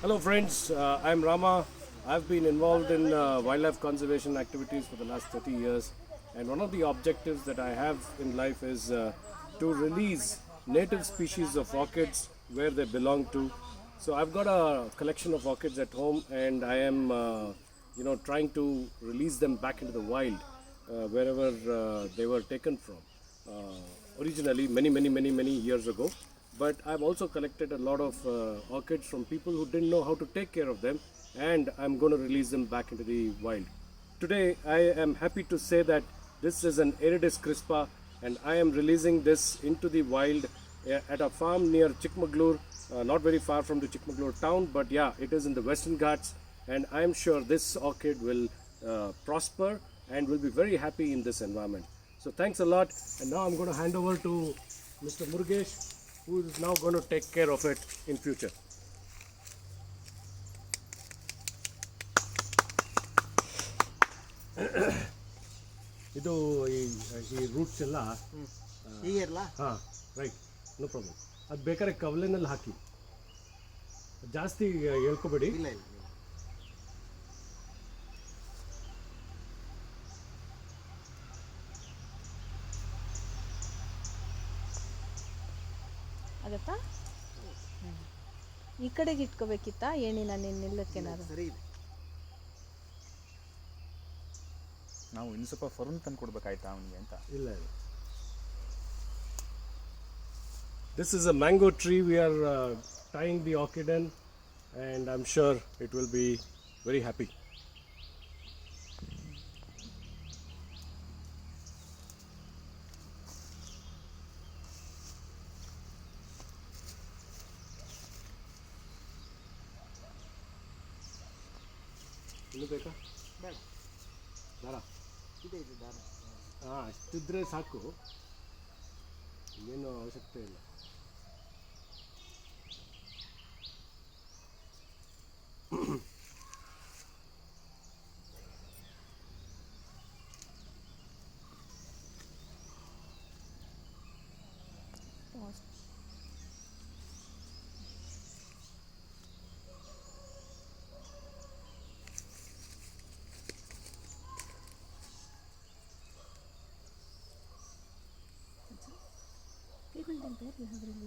Hello, friends. I'm Rama. I've been involved in wildlife conservation activities for the last 30 years, and one of the objectives that I have in life is to release native species of orchids where they belong to. So I've got a collection of orchids at home, and I am, trying to release them back into the wild, wherever they were taken from originally many years ago. But I've also collected a lot of orchids from people who didn't know how to take care of them, and I'm going to release them back into the wild. Today, I am happy to say that this is an Aridis crispa, and I am releasing this into the wild at a farm near Chikmagalur, not very far from the Chikmagalur town, but yeah, it is in the Western Ghats, and I am sure this orchid will prosper and will be very happy in this environment. So thanks a lot, and now I'm going to hand over to Mr. Murugesh, who is now going to take care of it in future. ಇದು ಈ roots ಎಲ್ಲ ಹೀಗಿರಲ್ಲ. ಹಾಂ right, no problem. ಅದು ಬೇಕಾದ್ರೆ ಕವಲಿನಲ್ಲಿ ಹಾಕಿ, ಜಾಸ್ತಿ ಹೇಳ್ಕೊಬೇಡಿ. ಇಲ್ಲ ಇಲ್ಲ ಅದಪ್ಪ ಈ ಕಡೆಗೆ ಇಟ್ಕೋಬೇಕಿತ್ತಾ ಏಣಿನ ನಿಲ್ಲಕ್ಕೇನಾದ್ರು? ಸರಿ ಇದೆ. ನಾವು ಇನ್ನು ಸ್ವಲ್ಪ ಫರ್ನ್ ತಂದು ಕೊಡ್ಬೇಕಾಯ್ತಾ ಅವನಿಗೆ ಅಂತ. ಇಲ್ಲ ಇಲ್ಲ. This is a mango tree we are tying the orchid in, and I'm sure it will be very happy. ಇನ್ನು ಬೇಕಾ? ಬೇಡ, ದಾರ? ಇದೆ ಇದೆ ದಾರ. ಹಾಂ, ಅಷ್ಟಿದ್ರೆ ಸಾಕು, ಏನು ಅವಶ್ಯಕತೆ ಇಲ್ಲ. People don't care, you have